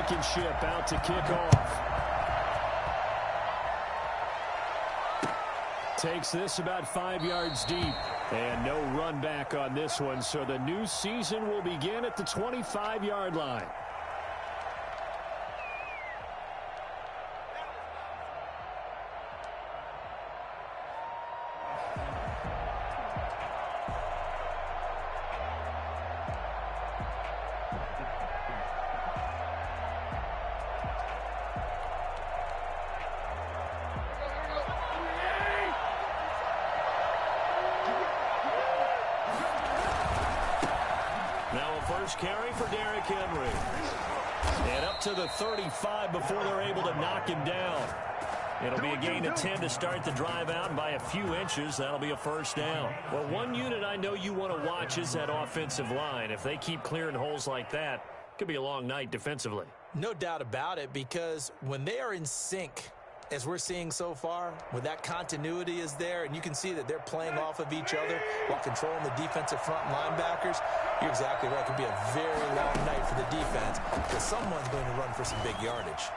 Blankenship out to kick off. Takes this about 5 yards deep. And no run back on this one, so the new season will begin at the 25-yard line. Carry for Derrick Henry. And up to the 35 before they're able to knock him down. It'll be a gain of 10 to start the drive out, and by a few inches, that'll be a first down. Well, one unit I know you want to watch is that offensive line. If they keep clearing holes like that, it could be a long night defensively. No doubt about it, because when they are in sync, as we're seeing so far, when that continuity is there, and you can see that they're playing off of each other while controlling the defensive front linebackers, you're exactly right. It could be a very long night for the defense because someone's going to run for some big yardage.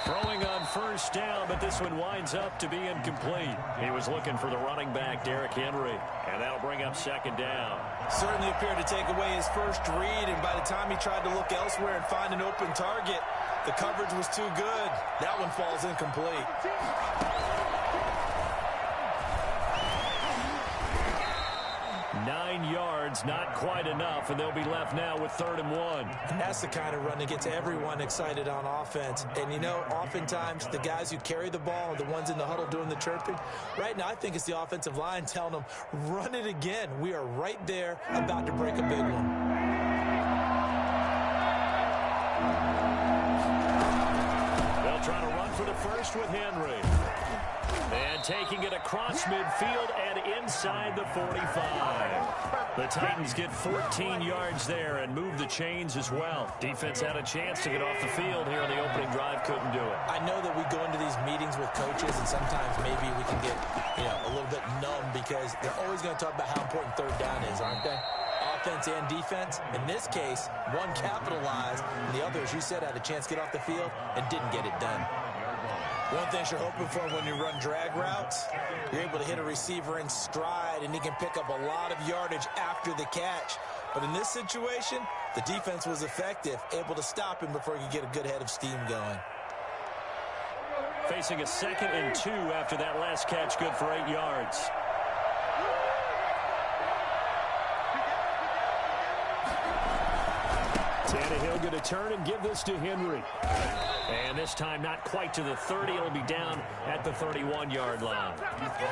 Throwing on first down, but this one winds up to be incomplete. He was looking for the running back, Derrick Henry, and that'll bring up second down. Certainly appeared to take away his first read, and by the time he tried to look elsewhere and find an open target, the coverage was too good. That one falls incomplete. 9 yards, not quite enough, and they'll be left now with 3rd and 1. And that's the kind of run that gets everyone excited on offense. And, you know, oftentimes the guys who carry the ball are the ones in the huddle doing the chirping. Right now, I think it's the offensive line telling them, run it again. We are right there about to break a big one. They'll try to run for the first with Henry. And taking it across midfield and inside the 45. The Titans get 14 yards there and move the chains as well. Defense had a chance to get off the field here in the opening drive, couldn't do it. I know that we go into these meetings with coaches, and sometimes maybe we can get, a little bit numb because they're always going to talk about how important 3rd down is, aren't they? Offense and defense. In this case, one capitalized, and the other, as you said, had a chance to get off the field and didn't get it done. One thing you're hoping for when you run drag routes, you're able to hit a receiver in stride, and he can pick up a lot of yardage after the catch. But in this situation, the defense was effective, able to stop him before he could get a good head of steam going. Facing a 2nd and 2 after that last catch, good for 8 yards. Tannehill going to turn and give this to Henry. And this time not quite to the 30. It'll be down at the 31-yard line.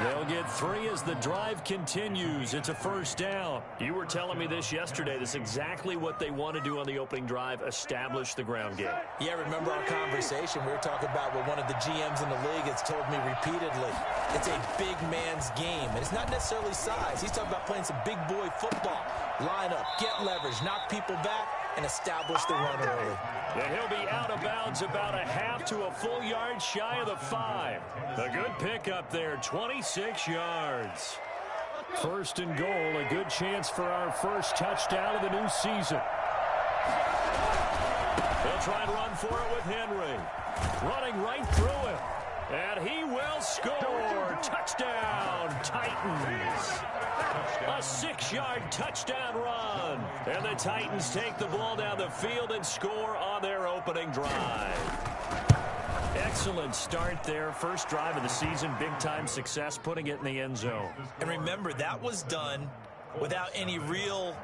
They'll get 3 as the drive continues. It's a first down. You were telling me this yesterday. This is exactly what they want to do on the opening drive, establish the ground game. Yeah, remember our conversation. We were talking about what one of the GMs in the league has told me repeatedly. It's a big man's game, and it's not necessarily size. He's talking about playing some big boy football. Line up, get leverage, knock people back, and establish the run early. Yeah, he'll be out of bounds about a half to a full yard shy of the 5. A good pickup there, 26 yards. 1st and goal, a good chance for our first touchdown of the new season. They'll try and run for it with Henry. Running right through him. And he will score. Touchdown, Titans. A 6-yard touchdown run. And the Titans take the ball down the field and score on their opening drive. Excellent start there. First drive of the season. Big-time success, putting it in the end zone. And remember, that was done without any real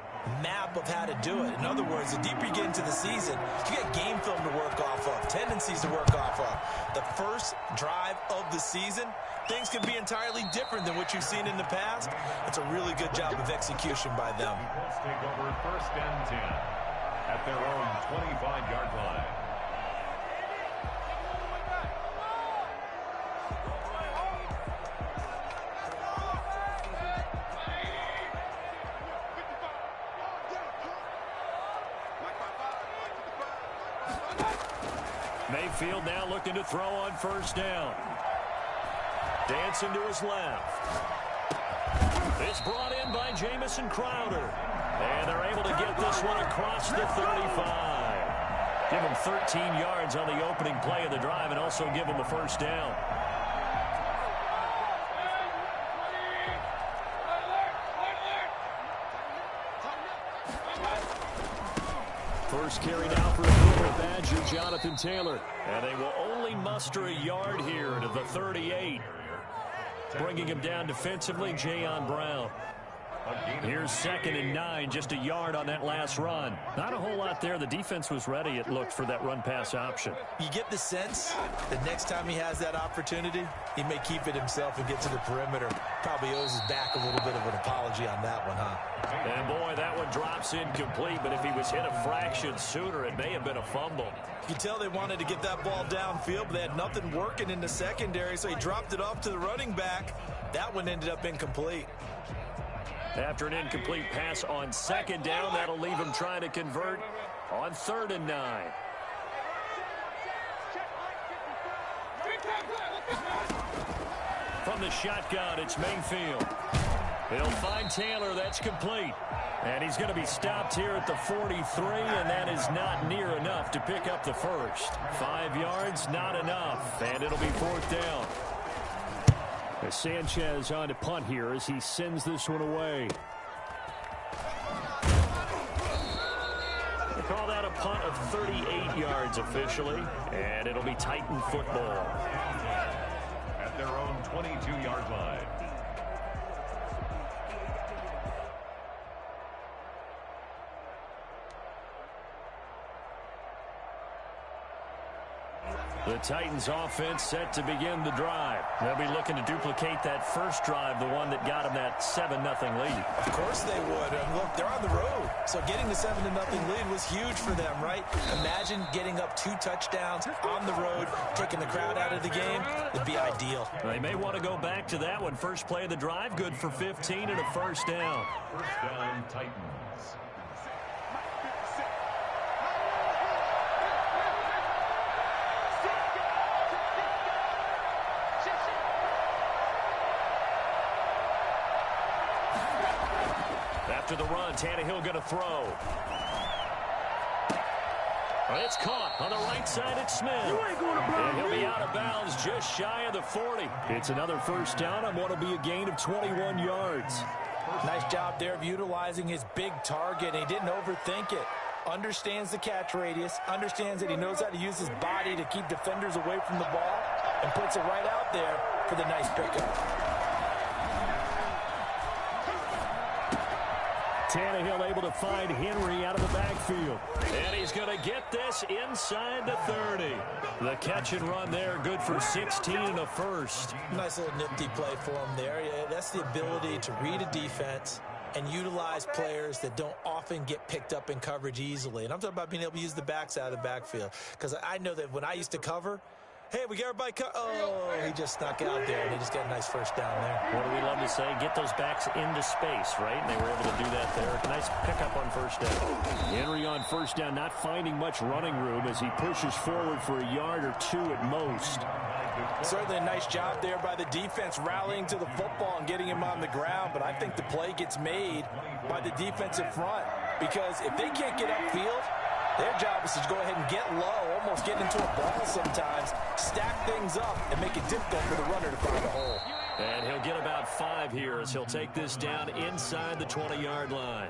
map of how to do it. In other words, the deeper you get into the season, you get game film to work off of, tendencies to work off of. The first drive of the season, things can be entirely different than what you've seen in the past. It's a really good job of execution by them. Let's take over 1st and 10 at their own 25-yard line. Mayfield now looking to throw on first down. Dancing to his left. It's brought in by Jamison Crowder. And they're able to get this one across the 35. Give him 13 yards on the opening play of the drive and also give him a first down. First carry now for a Badger, Jonathan Taylor. And they will only muster a yard here to the 38. Bringing him down defensively, Jayon Brown. Here's 2nd and 9, just a yard on that last run. Not a whole lot there. The defense was ready, it looked, for that run-pass option. You get the sense that next time he has that opportunity, he may keep it himself and get to the perimeter. Probably owes his back a little bit of an apology on that one, huh? And, boy, that one drops incomplete, but if he was hit a fraction sooner, it may have been a fumble. You can tell they wanted to get that ball downfield, but they had nothing working in the secondary, so he dropped it off to the running back. That one ended up incomplete. After an incomplete pass on 2nd down, that'll leave him trying to convert on 3rd and 9. From the shotgun, it's Mayfield. He'll find Taylor. That's complete. And he's going to be stopped here at the 43, and that is not near enough to pick up the first. 5 yards, not enough, and it'll be 4th down. As Sanchez on to punt here as he sends this one away. They call that a punt of 38 yards officially, and it'll be Titan football. At their own 22-yard line. The Titans offense set to begin the drive. They'll be looking to duplicate that first drive, the one that got them that 7-0 lead. Of course they would. And look, they're on the road. So getting the 7-0 lead was huge for them, right? Imagine getting up 2 touchdowns on the road, taking the crowd out of the game. It'd be ideal. They may want to go back to that one. First play of the drive, good for 15 and a first down. First down, Titans. After the run, Tannehill going to throw. It's caught on the right side. It's Smith. And he'll be out of bounds just shy of the 40. It's another first down on what will be a gain of 21 yards. Nice job there of utilizing his big target. He didn't overthink it. Understands the catch radius. Understands that he knows how to use his body to keep defenders away from the ball. And puts it right out there for the nice pickup. Tannehill able to find Henry out of the backfield. And he's going to get this inside the 30. The catch and run there, good for 16 and a first. Nice little nifty play for him there. Yeah, that's the ability to read a defense and utilize players that don't often get picked up in coverage easily. And I'm talking about being able to use the backs out of the backfield. Because I know that when I used to cover, hey, we got everybody oh, he just snuck out there, and he just got a nice first down there. What do we love to say? Get those backs into space, right? And they were able to do that there. Nice pickup on first down. Henry on first down, not finding much running room as he pushes forward for a yard or 2 at most. Certainly a nice job there by the defense rallying to the football and getting him on the ground, but I think the play gets made by the defensive front because if they can't get upfield, their job is to go ahead and get low, almost get into a ball sometimes, stack things up, and make it difficult for the runner to find a hole. And he'll get about 5 here as he'll take this down inside the 20-yard line.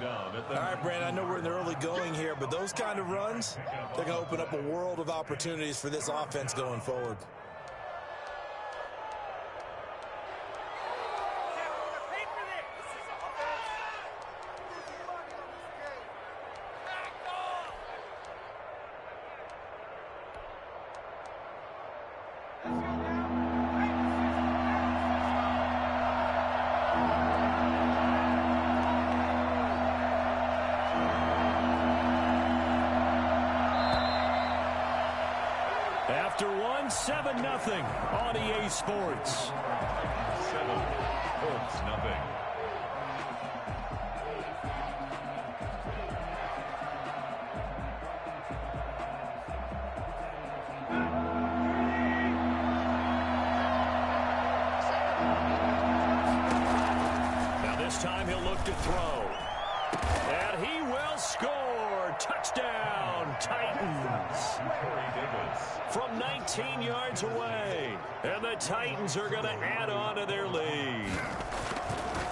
All right, Brandon, I know we're in the early going here, but those kind of runs, they're going to open up a world of opportunities for this offense going forward. After 7-0 on EA Sports. 7, Colts nothing. Now this time he'll look to throw. And he will score. Touchdown, Titans. Titans from 19 yards away. And the Titans are going to add on to their lead.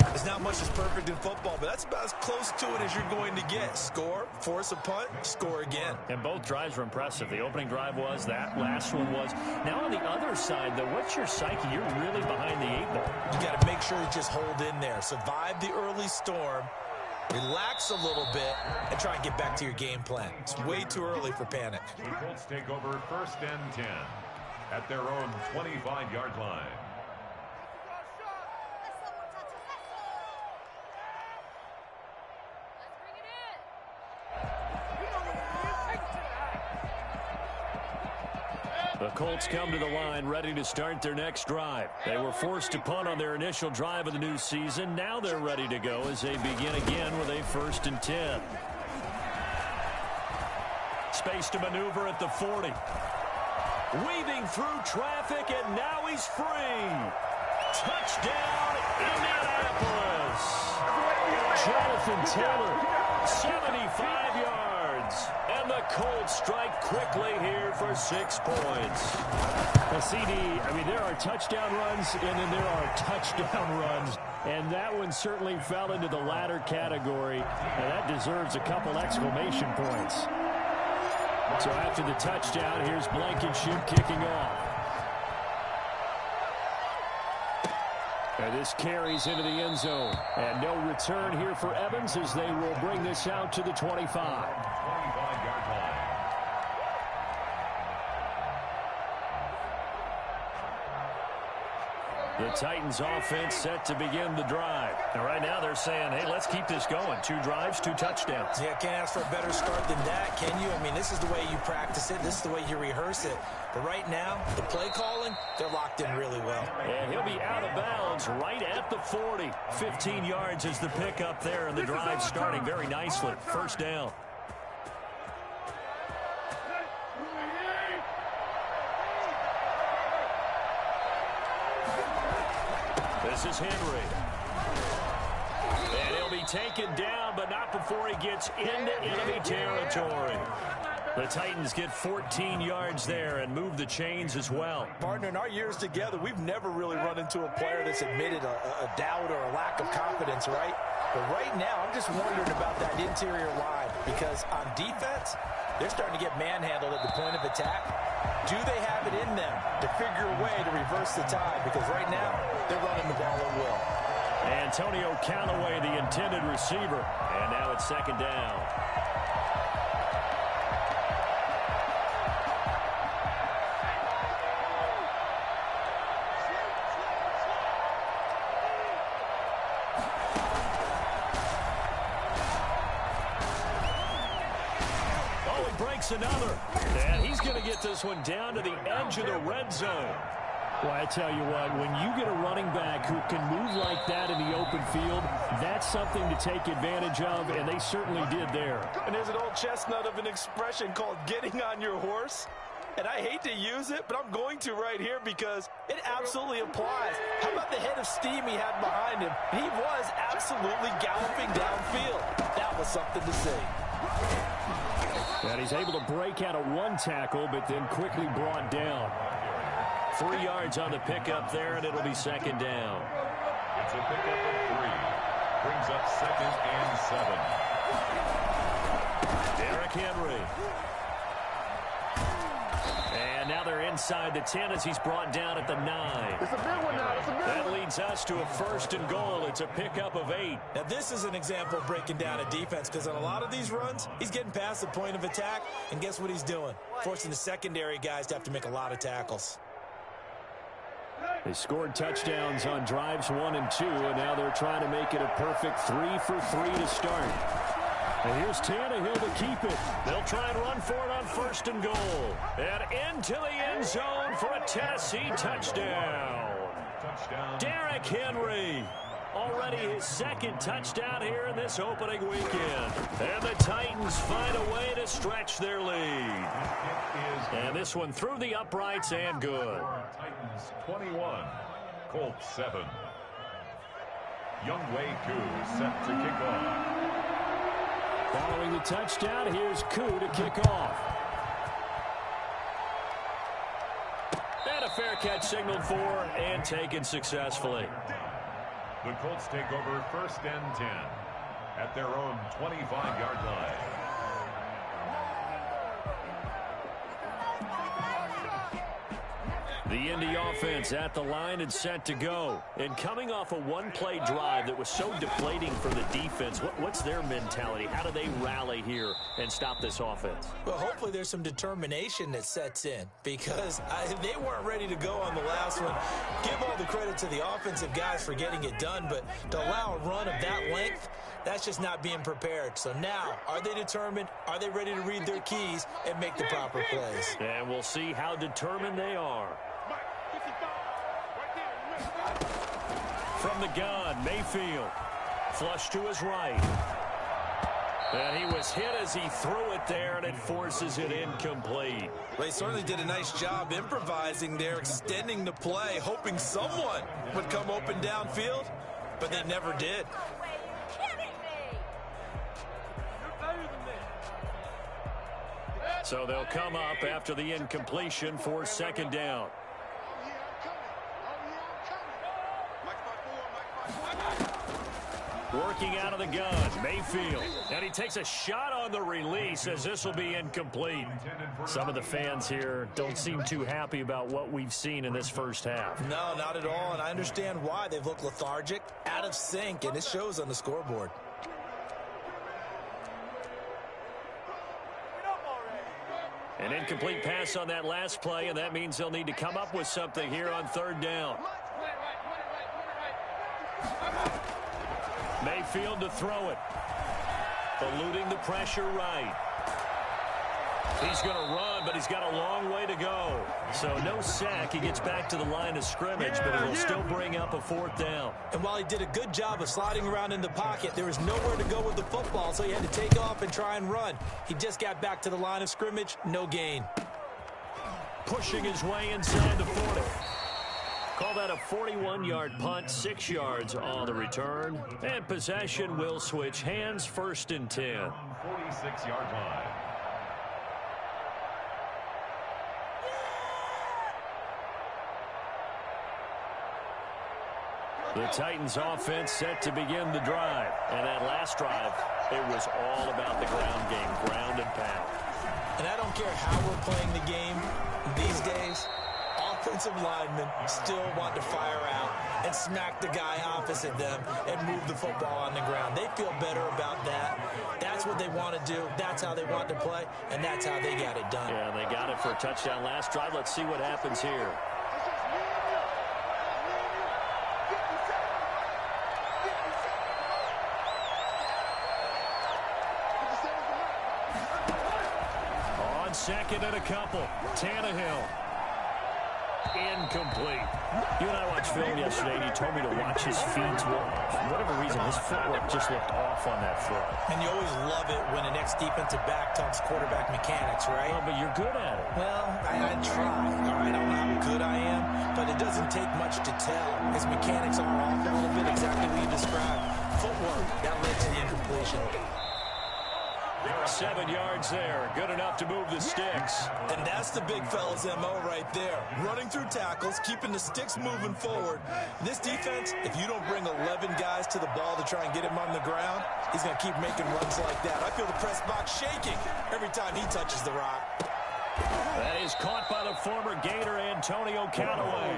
There's not much that's perfect in football, but that's about as close to it as you're going to get. Score, force a punt, score again. And both drives were impressive. The opening drive was, that last one was. Now on the other side, though, what's your psyche? You're really behind the 8 ball. You got to make sure you just hold in there. Survive the early storm, relax a little bit, and try and get back to your game plan. It's way too early for panic. The Colts take over 1st and 10 at their own 25-yard line. The Colts come to the line ready to start their next drive. They were forced to punt on their initial drive of the new season. Now they're ready to go as they begin again with a 1st and 10. Space to maneuver at the 40. Weaving through traffic, and now he's free. Touchdown, Indianapolis. Jonathan Taylor, 75 yards. And the Colts strike quickly here for 6 points. Well, CD, I mean, there are touchdown runs, and then there are touchdown runs. And that one certainly fell into the latter category. And that deserves a couple exclamation points. So after the touchdown, here's Blankenship kicking off. And this carries into the end zone. And no return here for Evans as they will bring this out to the 25. 25-yard line. The Titans offense set to begin the drive. And right now they're saying, hey, let's keep this going. 2 drives, 2 touchdowns. Yeah, can't ask for a better start than that, can you? I mean, this is the way you practice it. This is the way you rehearse it. But right now, the play calling, they're locked in really well. And he'll be out of bounds right at the 40. 15 yards is the pickup there, and the drive starting very nicely. 1st down. This is Henry. And he'll be taken down, but not before he gets into enemy territory. The Titans get 14 yards there and move the chains as well. Partner, in our years together, we've never really run into a player that's admitted a doubt or a lack of confidence, right? But right now, I'm just wondering about that interior line because on defense, they're starting to get manhandled at the point of attack. Do they have it in them to figure a way to reverse the tide? Because right now, they're running the ball at will. Antonio Callaway, the intended receiver. And now it's 2nd down. Another, and he's going to get this one down to the edge of the red zone. Well, I tell you what, when you get a running back who can move like that in the open field, that's something to take advantage of, and they certainly did there. And there's an old chestnut of an expression called getting on your horse. And I hate to use it, but I'm going to right here because it absolutely applies. How about the head of steam he had behind him? He was absolutely galloping downfield. That was something to see. And he's able to break out of 1 tackle, but then quickly brought down. 3 yards on the pickup there, and it'll be 2nd down. It's a pickup of 3. Brings up 2nd and 7. Derrick Henry. And now they're inside the 10 as he's brought down at the 9. It's a big one now. It's a big one. That leads us to a 1st and goal. It's a pickup of 8. Now, this is an example of breaking down a defense because on a lot of these runs, he's getting past the point of attack, and guess what he's doing? Forcing the secondary guys to have to make a lot of tackles. They scored touchdowns on drives 1 and 2, and now they're trying to make it a perfect 3 for 3 to start. And here's Tannehill to keep it. They'll try and run for it on 1st and goal. And into the end zone for a Tennessee touchdown. Derrick Henry. Already his 2nd touchdown here in this opening weekend. And the Titans find a way to stretch their lead. And this one through the uprights and good. Titans 21, Colts 7. Younghoe Koo set to kick off. Following the touchdown, here's Koo to kick off. Fair catch signaled for and taken successfully. The Colts take over 1st and 10 at their own 25-yard line. The Indy offense at the line and set to go. And coming off a one-play drive that was so deflating for the defense, what's their mentality? How do they rally here and stop this offense? Well, hopefully there's some determination that sets in because they weren't ready to go on the last one. Give all the credit to the offensive guys for getting it done, but to allow a run of that length, that's just not being prepared. So now, are they determined? Are they ready to read their keys and make the proper plays? And we'll see how determined they are. From the gun, Mayfield. Flush to his right. And he was hit as he threw it there, and it forces it incomplete. Well, he certainly did a nice job improvising there, extending the play, hoping someone would come open downfield, but they never did. So they'll come up after the incompletion for 2nd down. Working out of the gun, Mayfield. And he takes a shot on the release as this will be incomplete. Some of the fans here don't seem too happy about what we've seen in this first half. No, not at all, and I understand why. They've looked lethargic, out of sync, and it shows on the scoreboard. An incomplete pass on that last play, and that means they'll need to come up with something here on 3rd down. Mayfield to throw it. Eluding the pressure right. He's going to run, but he's got a long way to go. So no sack. He gets back to the line of scrimmage, but it'll still bring up a 4th down. And while he did a good job of sliding around in the pocket, there was nowhere to go with the football, so he had to take off and try and run. He just got back to the line of scrimmage, no gain. Pushing his way inside the 40. Call that a 41-yard punt, 6 yards on the return. And possession will switch hands, 1st and 10. 46-yard line. The Titans offense set to begin the drive. And that last drive, it was all about the ground game, ground and pound. And I don't care how we're playing the game these days, offensive linemen still want to fire out and smack the guy opposite them and move the football on the ground. They feel better about that. That's what they want to do. That's how they want to play, and that's how they got it done. Yeah, they got it for a touchdown last drive. Let's see what happens here. On 2nd and a couple, Tannehill. Incomplete. You and I watched film yesterday, and you told me to watch his feet. For whatever reason, his footwork just looked off on that throw. And you always love it when an ex-defensive back talks quarterback mechanics, right? Well, but you're good at it. Well, I try. All right, I don't know how good I am, but it doesn't take much to tell. His mechanics are off a little bit, exactly what you described. Footwork, that led to the incompletion. 7 yards there. Good enough to move the sticks. And that's the big fella's MO right there. Running through tackles, keeping the sticks moving forward. This defense, if you don't bring 11 guys to the ball to try and get him on the ground, he's going to keep making runs like that. I feel the press box shaking every time he touches the rock. That is caught by the former Gator Antonio Callaway.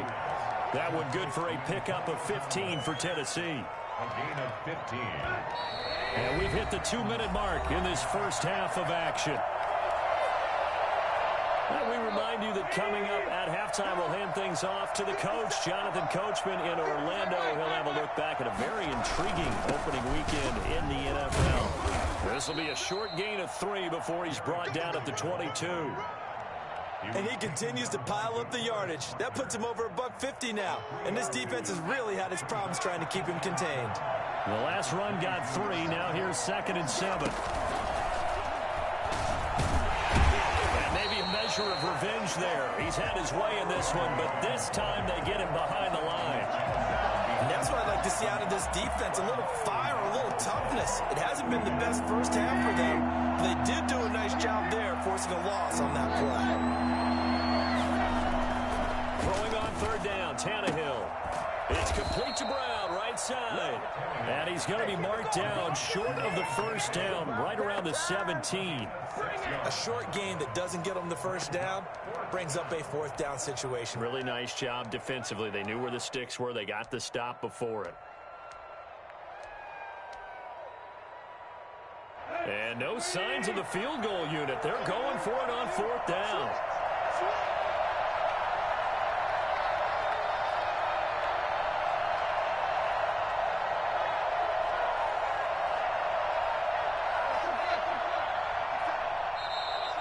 That one good for a pickup of 15 for Tennessee. A gain of 15. And we've hit the 2-minute mark in this first half of action. Well, we remind you that coming up at halftime, we'll hand things off to the coach, Jonathan Coachman in Orlando. He'll have a look back at a very intriguing opening weekend in the NFL. This will be a short gain of 3 before he's brought down at the 22. And he continues to pile up the yardage. That puts him over $150 now. And this defense has really had its problems trying to keep him contained. The last run got 3. Now here's 2nd and 7. And maybe a measure of revenge there. He's had his way in this one, but this time they get him behind the line. And that's what I'd like to see out of this defense. A little fire, a little toughness. It hasn't been the best first half for them. But they did do a nice job there, forcing a loss on that play. Throwing on third down, Tannehill. It's complete to Brown, right side. And he's going to be marked down short of the first down, right around the 17. A short gain that doesn't get them the first down brings up a fourth down situation. Really nice job defensively. They knew where the sticks were. They got the stop before it. And no signs of the field goal unit. They're going for it on fourth down.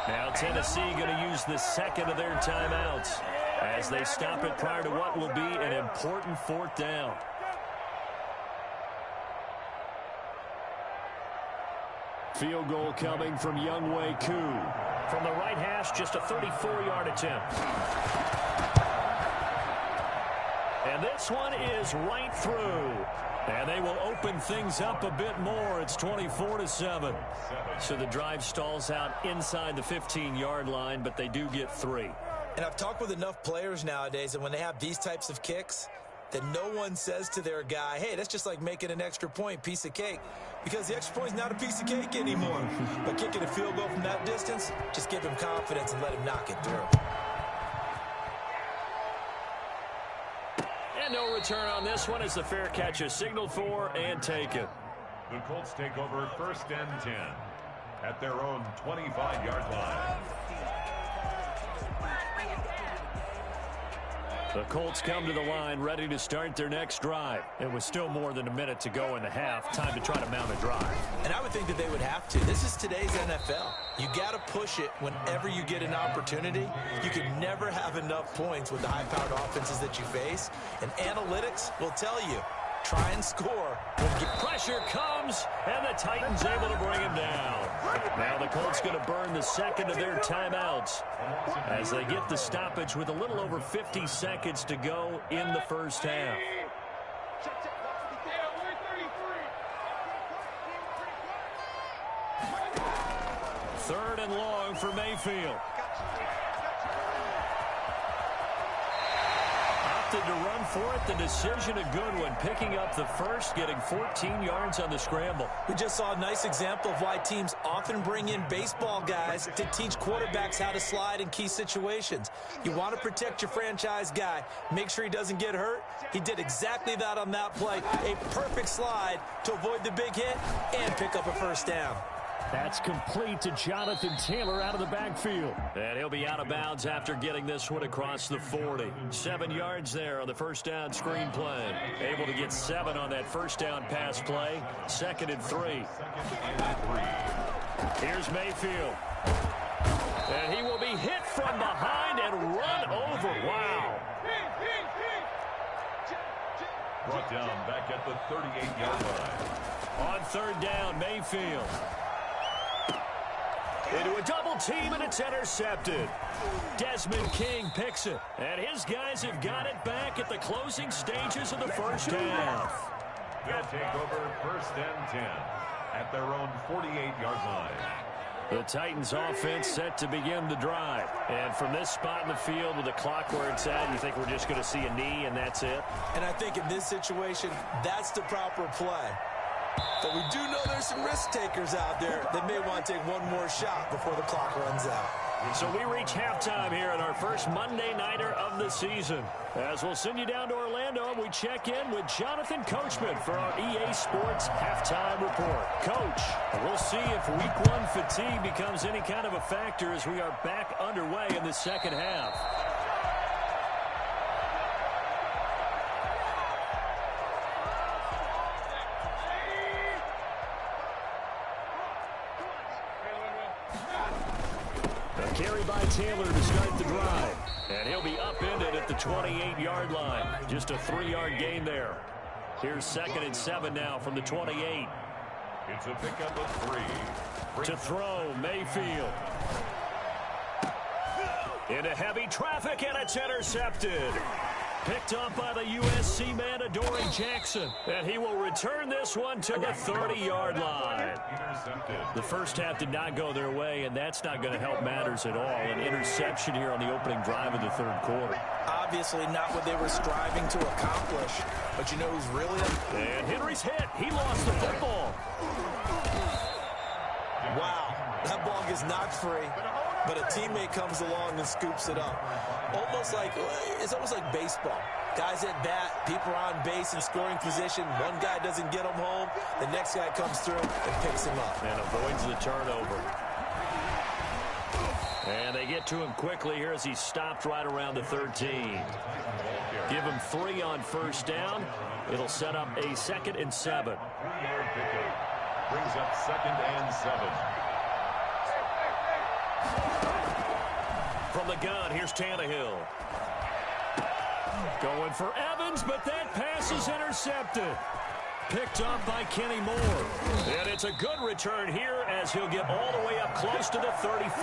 Now Tennessee going to use the second of their timeouts as they stop it prior to what will be an important fourth down. Field goal coming from Younghoe Koo. From the right hash, just a 34-yard attempt. And this one is right through. And they will open things up a bit more. It's 24-7. So the drive stalls out inside the 15-yard line, but they do get 3. And I've talked with enough players nowadays, and when they have these types of kicks, that no one says to their guy, hey, that's just like making an extra point, piece of cake. Because the extra point is not a piece of cake anymore. But kicking a field goal from that distance, just give him confidence and let him knock it through. And no return on this one as the fair catch is signaled for and taken. The Colts take over first and 10 at their own 25-yard line. The Colts come to the line ready to start their next drive. It was still more than a minute to go in the half. Time to try to mount a drive. And I would think that they would have to. This is today's NFL. You got to push it whenever you get an opportunity. You can never have enough points with the high-powered offenses that you face. And analytics will tell you, try and score. Pressure comes, and the Titans able to bring him down. Now the Colts going to burn the second of their timeouts as they get the stoppage with a little over 50 seconds to go in the first half. Third and long for Mayfield. Opted to run for it. The decision a good one. Picking up the first, getting 14 yards on the scramble. We just saw a nice example of why teams often bring in baseball guys to teach quarterbacks how to slide in key situations. You want to protect your franchise guy. Make sure he doesn't get hurt. He did exactly that on that play. A perfect slide to avoid the big hit and pick up a first down. That's complete to Jonathan Taylor out of the backfield. And he'll be out of bounds after getting this one across the 40. 7 yards there on the first down screen play. Able to get 7 on that first down pass play. 2nd and 3. Here's Mayfield. And he will be hit from behind and run over. Wow. Brought down back at the 38-yard line. On third down, Mayfield. Into a double team, and it's intercepted. Desmond King picks it. And his guys have got it back at the closing stages of the first half. They'll take over first and 10 at their own 48-yard line. The Titans offense set to begin the drive. And from this spot in the field with the clock where it's at, you think we're just going to see a knee and that's it? And I think in this situation, that's the proper play. But we do know there's some risk takers out there that may want to take one more shot before the clock runs out. So we reach halftime here in our first Monday Nighter of the season. As we'll send you down to Orlando, and we check in with Jonathan Coachman for our EA Sports Halftime Report. Coach, we'll see if Week 1 fatigue becomes any kind of a factor as we are back underway in the second half. Carry by Taylor to start the drive. And he'll be upended at the 28-yard line. Just a 3-yard gain there. Here's 2nd and 7 now from the 28. It's a pickup of 3. To throw, Mayfield. into heavy traffic, and it's intercepted. Picked up by the USC man, Adoree Jackson. And he will return run this one to the 30-yard line. The first half did not go their way, and that's not going to help matters at all. An interception here on the opening drive of the third quarter. Obviously not what they were striving to accomplish, but you know who's really up? And Henry's hit. He lost the football. Wow, that ball gets knocked free, but a teammate comes along and scoops it up. It's almost like baseball. Guys at bat, people are on base in scoring position. One guy doesn't get him home. The next guy comes through and picks him up. And avoids the turnover. And they get to him quickly here as he stopped right around the 13. Give him 3 on first down. It'll set up a 2nd and 7. Brings up 2nd and 7. From the gun, here's Tannehill. Going for Evans, but that pass is intercepted. Picked up by Kenny Moore. And it's a good return here as he'll get all the way up close to the 35.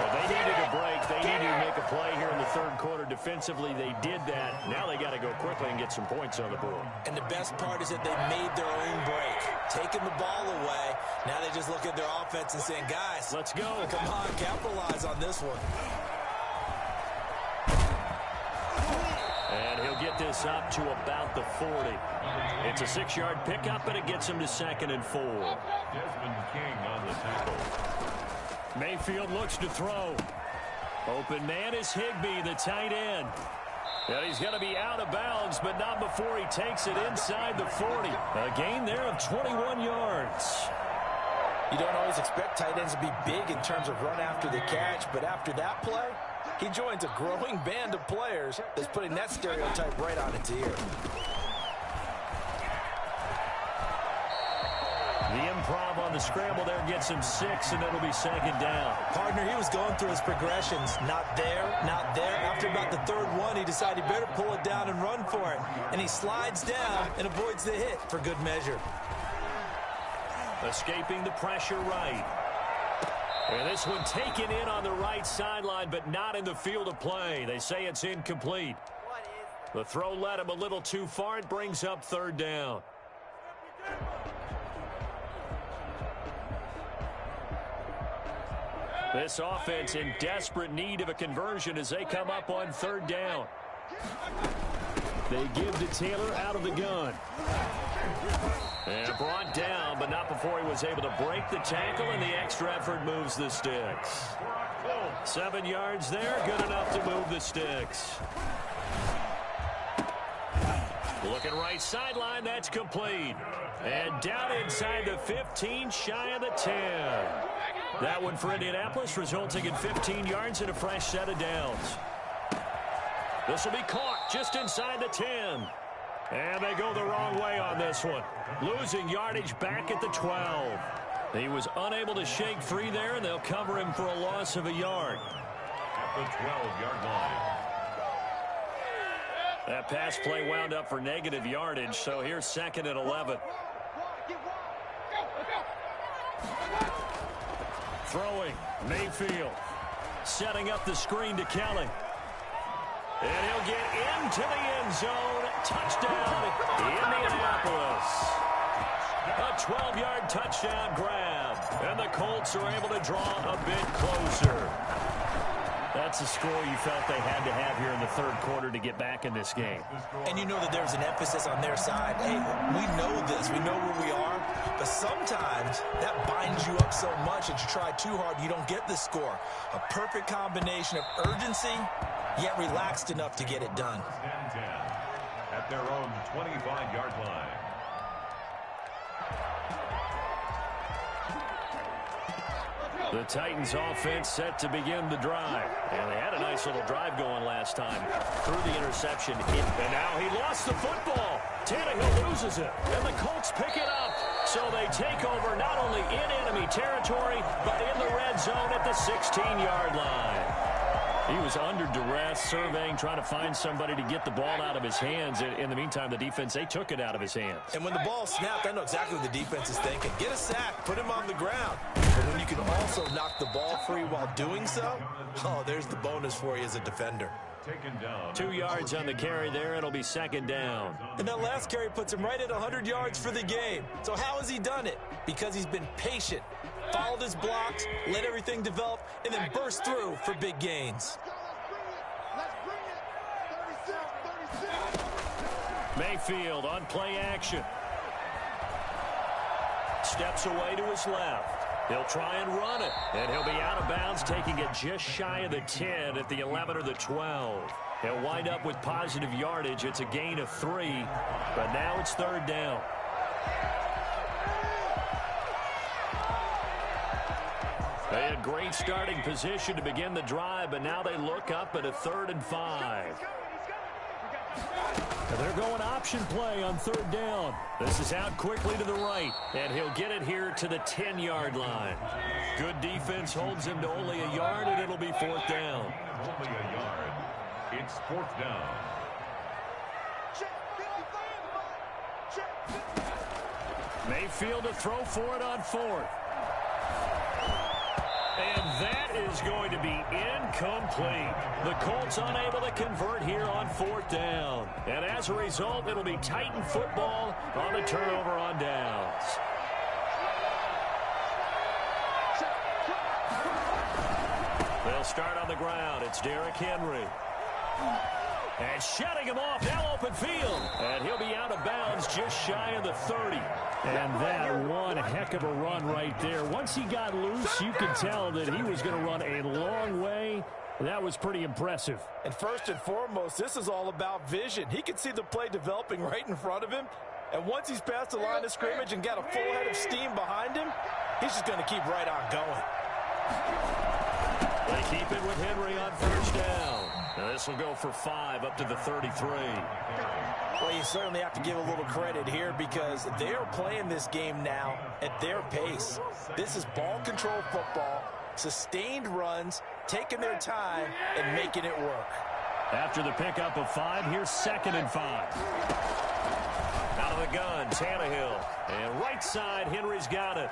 Well, they needed a break. They needed to make a play here in the third quarter. Defensively, they did that. Now they got to go quickly and get some points on the board. And the best part is that they made their own break. Taking the ball away. Now they just look at their offense and saying, guys, let's go. Come on, capitalize on this one. And he'll get this up to about the 40. It's a 6-yard pickup, and it gets him to 2nd and 4. Desmond King on the tackle. Mayfield looks to throw. Open man is Higbee, the tight end. And he's going to be out of bounds, but not before he takes it inside the 40. A gain there of 21 yards. You don't always expect tight ends to be big in terms of run after the catch, but after that play, he joins a growing band of players that's putting that stereotype right on its ear. The improv on the scramble there gets him 6, and it'll be 2nd down. Partner, he was going through his progressions. Not there, not there. After about the 3rd one, he decided he better pull it down and run for it. And he slides down and avoids the hit for good measure. Escaping the pressure right. And this one taken in on the right sideline, but not in the field of play. They say it's incomplete. The throw led him a little too far. It brings up 3rd down. This offense in desperate need of a conversion as they come up on 3rd down. They give to Taylor out of the gun. And brought down, but not before he was able to break the tackle, and the extra effort moves the sticks. 7 yards there, good enough to move the sticks. Looking right sideline, that's complete. And down inside the 15, shy of the 10. That one for Indianapolis, resulting in 15 yards and a fresh set of downs. This will be caught just inside the 10. And they go the wrong way on this one. Losing yardage back at the 12. He was unable to shake free there, and they'll cover him for a loss of a yard. At the 12-yard line. That pass play wound up for negative yardage, so here's 2nd and 11. Throwing, Mayfield. Setting up the screen to Kelly. And he'll get into the end zone. Touchdown, Indianapolis. A 12-yard touchdown grab. And the Colts are able to draw a bit closer. That's a score you felt they had to have here in the third quarter to get back in this game. And you know that there's an emphasis on their side. Hey, we know this. We know where we are. But sometimes that binds you up so much that you try too hard, you don't get the score. A perfect combination of urgency, yet relaxed enough to get it done. At their own 25-yard line. The Titans offense set to begin the drive. And they had a nice little drive going last time. Through the interception. And now he lost the football. Tannehill loses it. And the Colts pick it up. So they take over not only in enemy territory, but in the red zone at the 16-yard line. He was under duress, surveying, trying to find somebody to get the ball out of his hands. In the meantime, the defense, they took it out of his hands. And when the ball snapped, I know exactly what the defense is thinking. Get a sack, put him on the ground. But when you can also knock the ball free while doing so, oh, there's the bonus for you as a defender. Taken down. 2 yards on the carry there. It'll be second down. And that last carry puts him right at 100 yards for the game. So how has he done it? Because he's been patient, followed his blocks, let everything develop, and then burst through for big gains. Mayfield on play action. Steps away to his left. He'll try and run it, and he'll be out of bounds, taking it just shy of the 10 at the 11 or the 12. He'll wind up with positive yardage. It's a gain of 3, but now it's third down. They had great starting position to begin the drive, but now they look up at a 3rd and 5. They're going option play on third down. This is out quickly to the right, and he'll get it here to the 10-yard line. Good defense holds him to only a yard, and it'll be 4th down. Only a yard. It's 4th down. Mayfield to throw for it on 4th. And that is going to be incomplete. The Colts unable to convert here on 4th down. And as a result, it'll be Titan football on the turnover on downs. They'll start on the ground. It's Derrick Henry. And shutting him off, now open field. And he'll be out of bounds just shy of the 30. And that one heck of a run right there. Once he got loose, you could tell that he was going to run a long way. That was pretty impressive. And first and foremost, this is all about vision. He could see the play developing right in front of him. And once he's past the line of scrimmage and got a full head of steam behind him, he's just going to keep right on going. They keep it with Henry on first down. Now this will go for 5 up to the 33. Well, you certainly have to give a little credit here because they are playing this game now at their pace. This is ball control football, sustained runs, taking their time, and making it work. After the pickup of 5, here's 2nd and 5. Out of the gun, Tannehill. And right side, Henry's got it.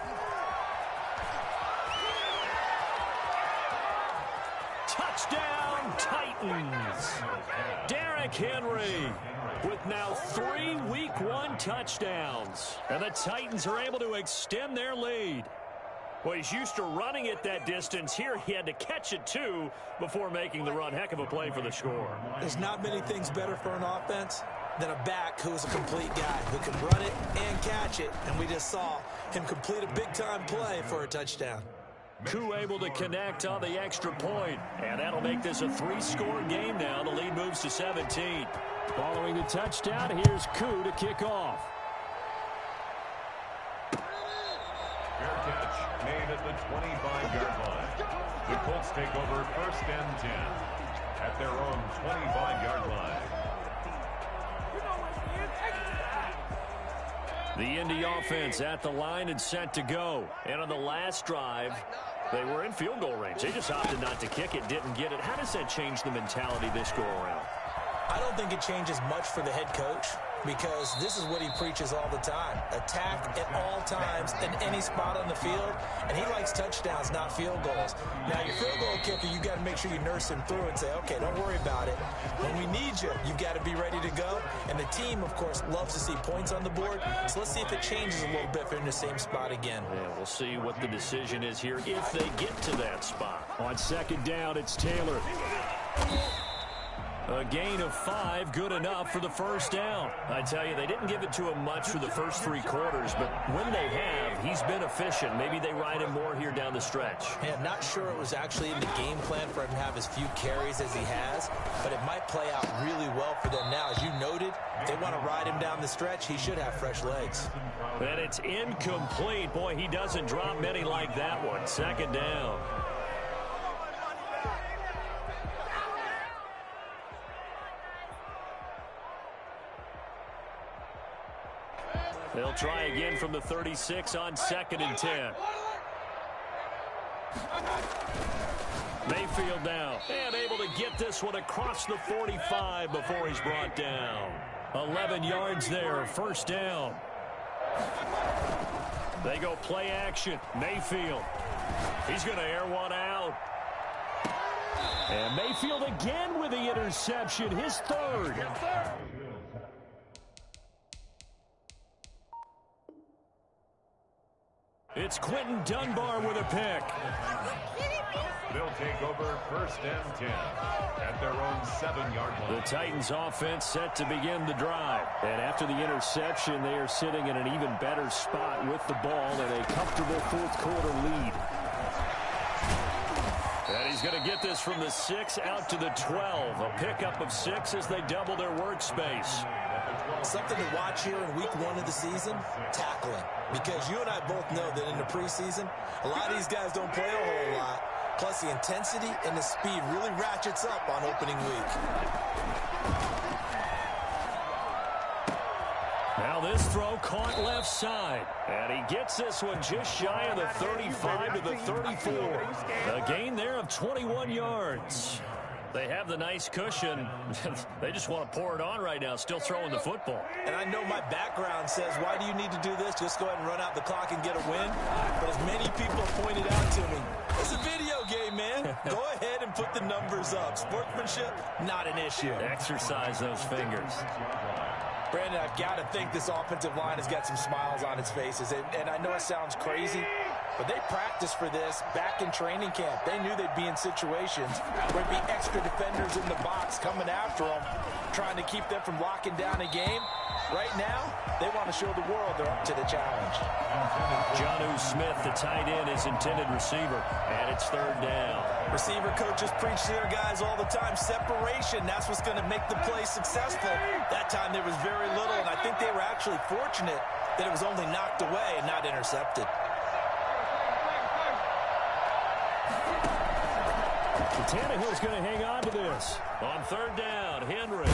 Touchdown, Titans. Derrick Henry with now 3 Week 1 touchdowns. And the Titans are able to extend their lead. Well, he's used to running it that distance. Here he had to catch it, too, before making the run. Heck of a play for the score. There's not many things better for an offense than a back who is a complete guy who can run it and catch it. And we just saw him complete a big-time play for a touchdown. Koo able to connect on the extra point. And that'll make this a 3-score game now. The lead moves to 17. Following the touchdown, here's Koo to kick off. Fair catch made at the 25-yard line. The Colts take over 1st and 10 at their own 25-yard line. The Indy offense at the line and set to go. And on the last drive, they were in field goal range. They just opted not to kick it, didn't get it. How does that change the mentality this go around? I don't think it changes much for the head coach because this is what he preaches all the time. Attack at all times in any spot on the field, and he likes touchdowns, not field goals. Now, your field goal kicker, you got to make sure you nurse him through and say, okay, don't worry about it. When we need you, you've got to be ready to go. And the team, of course, loves to see points on the board. So let's see if it changes a little bit if they're in the same spot again. Yeah, we'll see what the decision is here if they get to that spot. On 2nd down, it's Taylor. A gain of 5, good enough for the 1st down. I tell you, they didn't give it to him much for the first 3 quarters, but when they have, he's been efficient. Maybe they ride him more here down the stretch. Hey, I'm not sure it was actually in the game plan for him to have as few carries as he has, but it might play out really well for them now. As you noted, if they want to ride him down the stretch, he should have fresh legs. And it's incomplete. Boy, he doesn't drop many like that one. 2nd down. They'll try again from the 36 on 2nd and 10. Mayfield now, and able to get this one across the 45 before he's brought down. 11 yards there, first down. They go play action. Mayfield. He's going to air one out. And Mayfield again with the interception, his third. It's Quentin Dunbar with a pick. They'll take over first and 10 at their own 7-yard line. The Titans offense set to begin the drive. And after the interception, they are sitting in an even better spot with the ball and a comfortable fourth-quarter lead. And he's going to get this from the 6 out to the 12. A pickup of 6 as they double their workspace. Something to watch here in week 1 of the season, tackling. Because you and I both know that in the preseason, a lot of these guys don't play a whole lot. Plus, the intensity and the speed really ratchets up on opening week. Now this throw caught left side. And he gets this one just shy of the 35 to the 34. A gain there of 21 yards. They have the nice cushion. They just want to pour it on right now, still throwing the football. And I know my background says, why do you need to do this? Just go ahead and run out the clock and get a win. But as many people have pointed out to me, it's a video game, man. Go ahead and put the numbers up. Sportsmanship, not an issue. Exercise those fingers. Brandon, I've got to think this offensive line has got some smiles on its faces. And I know it sounds crazy, but they practiced for this back in training camp. They knew they'd be in situations where there'd be extra defenders in the box coming after them, trying to keep them from locking down a game. Right now, they want to show the world they're up to the challenge. Jonnu Smith, the tight end, is intended receiver, and it's third down. Receiver coaches preach to their guys all the time. Separation, that's what's going to make the play successful. That time there was very little, and I think they were actually fortunate that it was only knocked away and not intercepted. Tannehill's going to hang on to this. On third down, Henry.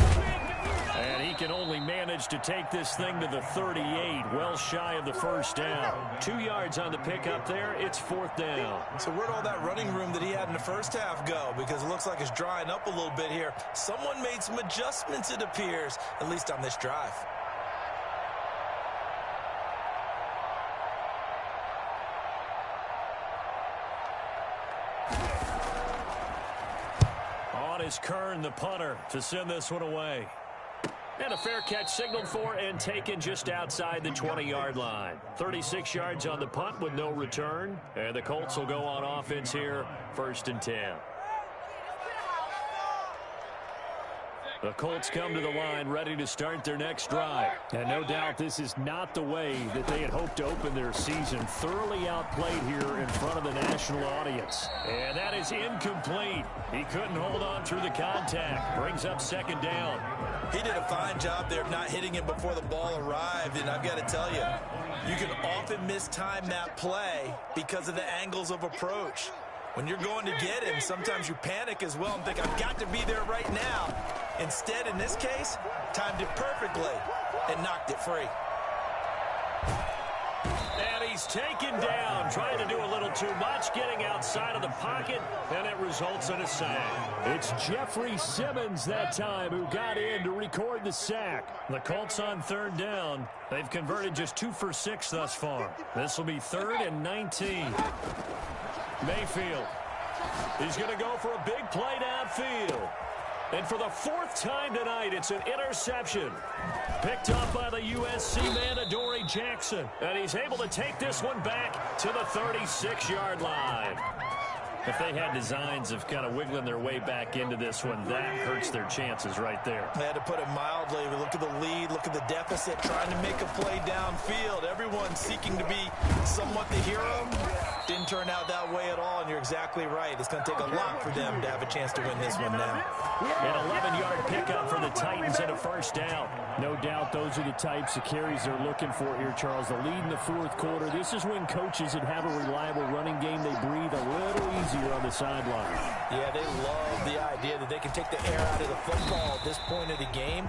And he can only manage to take this thing to the 38, well shy of the first down. 2 yards on the pickup there. It's fourth down. So where'd all that running room that he had in the first half go? Because it looks like it's drying up a little bit here. Someone made some adjustments, it appears, at least on this drive. On is Kern, the punter, to send this one away. And a fair catch signaled for and taken just outside the 20-yard line. 36 yards on the punt with no return. And the Colts will go on offense here, first and 10. The Colts come to the line ready to start their next drive. And no doubt this is not the way that they had hoped to open their season. Thoroughly outplayed here in front of the national audience. And that is incomplete. He couldn't hold on through the contact. Brings up second down. He did a fine job there of not hitting him before the ball arrived. And I've got to tell you, you can often mistime that play because of the angles of approach. When you're going to get him, sometimes you panic as well and think, I've got to be there right now. Instead, in this case, timed it perfectly and knocked it free. And he's taken down, trying to do a little too much, getting outside of the pocket, and it results in a sack. It's Jeffrey Simmons that time who got in to record the sack. The Colts on third down. They've converted just 2 for 6 thus far. This will be 3rd and 19. Mayfield. He's going to go for a big play downfield. And for the 4th time tonight, it's an interception. Picked up by the USC man, Adoree Jackson. And he's able to take this one back to the 36-yard line. If they had designs of kind of wiggling their way back into this one, that hurts their chances right there. They had to put it mildly. Look at the lead, look at the deficit, trying to make a play downfield. Everyone seeking to be somewhat the hero. Didn't turn out that way at all, and you're exactly right. It's going to take a lot for them to have a chance to win this one now. An 11-yard pickup for the Titans and a first down. No doubt those are the types of carries they're looking for here, Charles. The lead in the fourth quarter. This is when coaches that have a reliable running game, they breathe a little easier on the sideline. Yeah, they love the idea that they can take the air out of the football at this point of the game.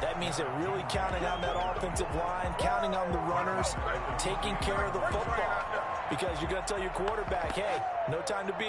That means they're really counting on that offensive line, counting on the runners, taking care of the football. Because you're going to tell your quarterback, hey, no time to be